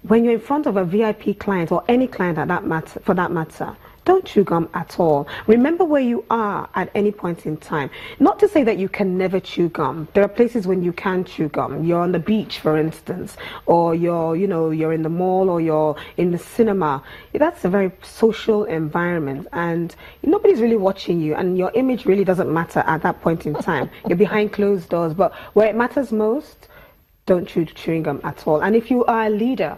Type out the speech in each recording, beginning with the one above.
when you're in front of a VIP client or any client for that matter, don't chew gum at all. Remember where you are at any point in time. Not to say that you can never chew gum. There are places when you can chew gum. You're on the beach, for instance, or you're in the mall, or you're in the cinema. That's a very social environment, and nobody's really watching you, and your image really doesn't matter at that point in time. You're behind closed doors, but where it matters most, don't chew chewing gum at all. And if you are a leader,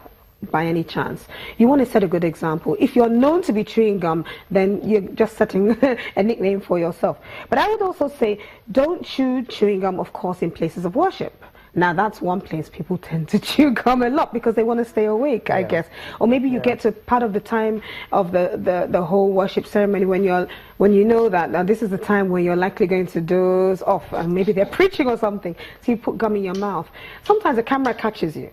by any chance, you want to set a good example. If you're known to be chewing gum, then you're just setting a nickname for yourself. But I would also say, don't chew chewing gum, of course, in places of worship. Now, that's one place people tend to chew gum a lot because they want to stay awake, I guess. Or maybe you get to part of the time of the whole worship ceremony when you know that this is the time when you're likely going to doze off, and maybe they're preaching or something, so you put gum in your mouth. Sometimes the camera catches you.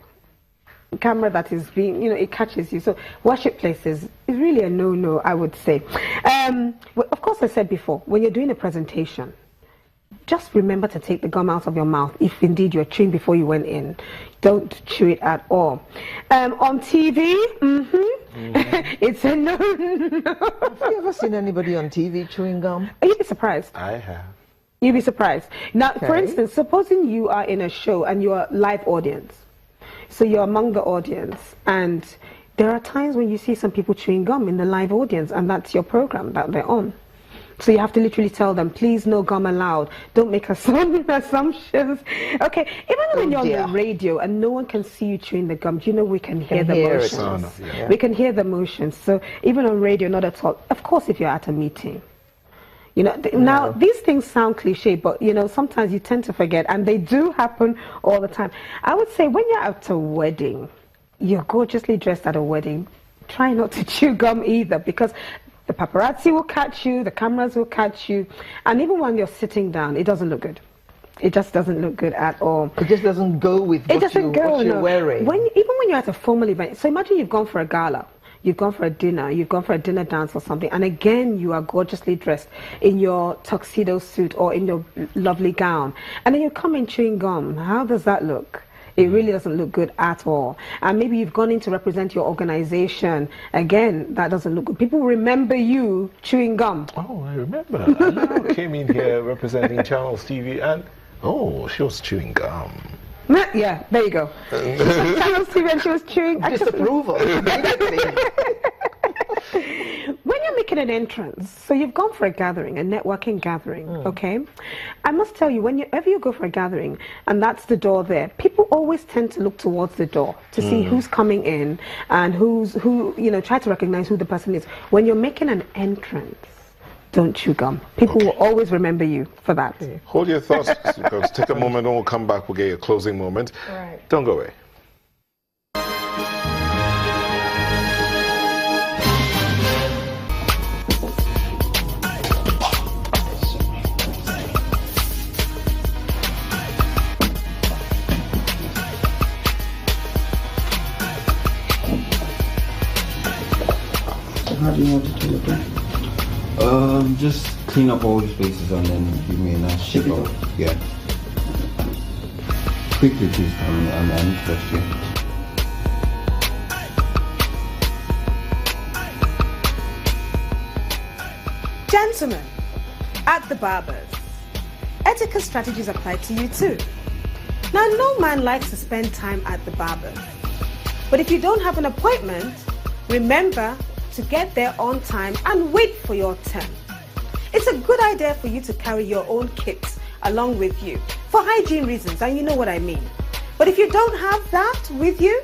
Camera that is being, it catches you. So worship places is really a no-no, I would say. Of course, I said before, when you're doing a presentation, just remember to take the gum out of your mouth if indeed you're chewing before you went in. Don't chew it at all. On TV, it's a no-no. Have you ever seen anybody on TV chewing gum? You'd be surprised. I have. You'd be surprised. Now, Okay. for instance, supposing you are in a show and you're a live audience. So you're among the audience, and there are times when you see some people chewing gum in the live audience, and that's your program that they're on. So you have to literally tell them, please, no gum allowed. Don't make assumptions. Okay, even when you're on the radio and no one can see you chewing the gum, we can hear the motions. We can hear the motions. So even on radio, not at all. Of course, if you're at a meeting. Now, these things sound cliche, but, sometimes you tend to forget, and they do happen all the time. I would say when you're at a wedding, you're gorgeously dressed at a wedding, try not to chew gum either, because the paparazzi will catch you, the cameras will catch you, and even when you're sitting down, it doesn't look good. It just doesn't look good at all. It just doesn't go with what you're wearing. Even when you're at a formal event, so imagine you've gone for a gala. You've gone for a dinner, you've gone for a dinner dance or something, and again you are gorgeously dressed in your tuxedo suit or in your lovely gown, and then you come in chewing gum. How does that look? It really doesn't look good at all. And maybe you've gone in to represent your organization. Again, that doesn't look good. People remember you chewing gum. Oh, I remember. I came in here representing Channels TV, and she was chewing gum. Yeah, there you go. Channels TV, and she was chewing. Disapproval. When you're making an entrance, so you've gone for a gathering, a networking gathering, okay? I must tell you, whenever you go for a gathering, and that's the door there, people always tend to look towards the door to see who's coming in and try to recognize who the person is. When you're making an entrance, don't chew gum. People will always remember you for that. Hold your thoughts, because take a moment and we'll come back. We'll get your closing moment. Right. Don't go away. How do you want it to look like? Just clean up all the spaces and then give me a nice shape out. Yeah. Quickly, please. I'm first here. Gentlemen, at the barbers, etiquette strategies apply to you too. Now, no man likes to spend time at the barber. But if you don't have an appointment, remember to get there on time and wait for your turn. It's a good idea for you to carry your own kit along with you for hygiene reasons, and you know what I mean. But if you don't have that with you,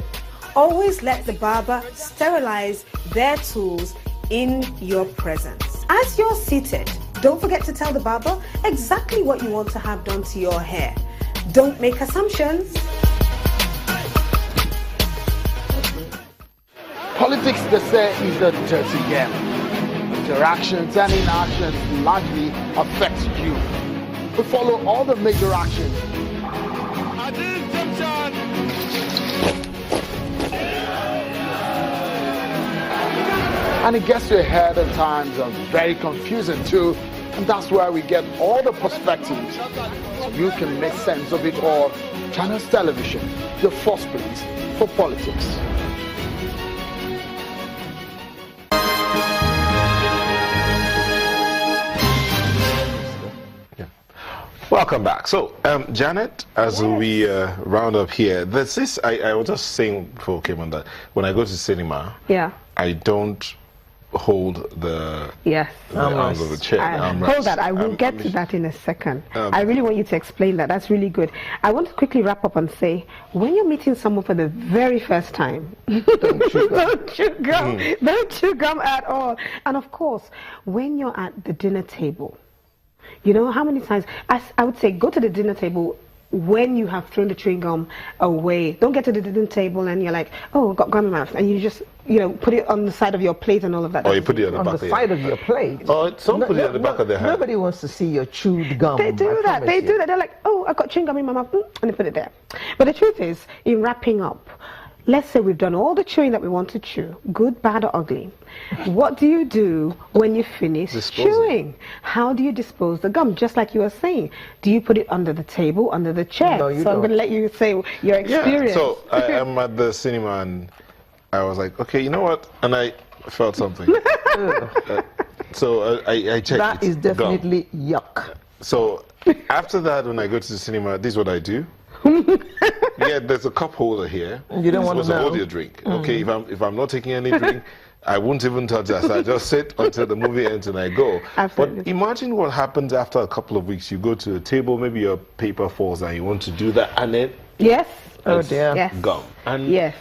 always let the barber sterilize their tools in your presence. As you're seated, don't forget to tell the barber exactly what you want to have done to your hair. Don't make assumptions. Politics, they say, is a dirty game. Interactions and inactions largely affect you. We follow all the major actions. And it gets your head at times very confusing too. And that's where we get all the perspectives so you can make sense of it all. Channels Television, your first place for politics. Welcome back. So, Janet, as we round up here, there's this, I was just saying before I came on that, when I go to cinema, I don't hold the arms of the chair. Hold that. I will get to that in a second. I really want you to explain that. That's really good. I want to quickly wrap up and say, when you're meeting someone for the very first time, don't chew gum. Don't chew gum at all. And of course, when you're at the dinner table, you know how many times, I would say, go to the dinner table when you have thrown the chewing gum away. Don't get to the dinner table and you're like, oh, I've got gum in my mouth, and you just, you know, put it on the side of your plate and all of that. Or you put it on the side of your plate. Oh, some put it on the back of their hand. Nobody wants to see your chewed gum. They do that. They do that. They're like, oh, I've got chewing gum in my mouth, and they put it there. But the truth is, in wrapping up, let's say we've done all the chewing that we want to chew, good, bad, or ugly. What do you do when you finish chewing? How do you dispose the gum? Just like you were saying, do you put it under the table, under the chair? No, you don't. I'm going to let you say your experience. Yeah, so I'm at the cinema and I was like, okay, you know what? And I felt something. So I checked. That is definitely yuck. So after that, when I go to the cinema, this is what I do. Yeah, there's a cup holder here. You don't want to know. Hold your drink. Okay, if I'm not taking any drink, I won't even touch that. So I just sit until the movie ends and I go. Absolutely. But imagine what happens after a couple of weeks. You go to a table, maybe your paper falls and you want to do that, and then oh dear, gum. And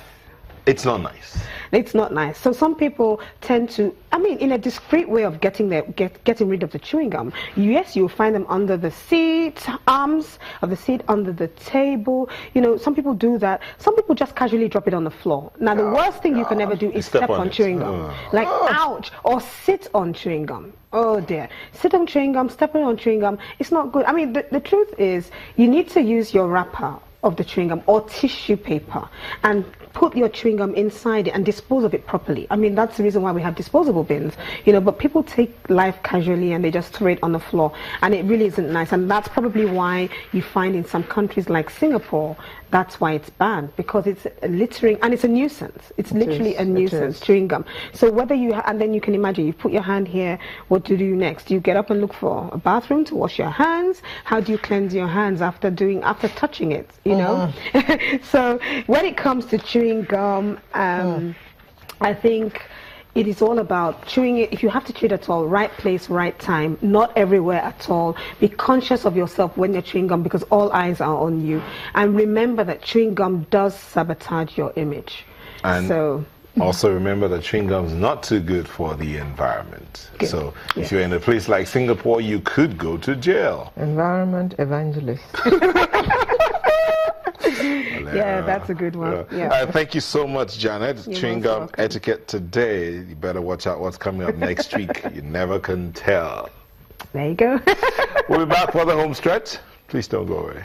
it's not nice. It's not nice. So some people tend to, I mean, in a discreet way of getting rid of the chewing gum. Yes, you'll find them under the seat, arms of the seat, under the table. You know, some people do that. Some people just casually drop it on the floor. Now, the worst thing you can ever do is step on chewing gum. Like, ouch, or sit on chewing gum. Oh dear. Sit on chewing gum, stepping on chewing gum. It's not good. I mean, the truth is, you need to use your wrapper of the chewing gum or tissue paper and put your chewing gum inside it and dispose of it properly. I mean, that's the reason why we have disposable bins, you know, but people take life casually and they just throw it on the floor, and it really isn't nice. And that's probably why you find in some countries like Singapore, that's why it's banned, because it's littering and it's a nuisance. It's literally a nuisance, chewing gum. So whether you, and then you can imagine, you put your hand here, what do you do next? Do you get up and look for a bathroom to wash your hands? How do you cleanse your hands after touching it, you know? So when it comes to chewing gum, I think it is all about chewing it. If you have to chew it at all, right place, right time, not everywhere at all. Be conscious of yourself when you're chewing gum, because all eyes are on you. And remember that chewing gum does sabotage your image. And so also remember that chewing gum is not too good for the environment. Good. So if you're in a place like Singapore, you could go to jail. Environment evangelist. Yeah, that's a good one. Thank you so much, Janet. You're Chewing gum etiquette today. You better watch out what's coming up next week. You never can tell. There you go. We'll be back for the home stretch. Please don't go away.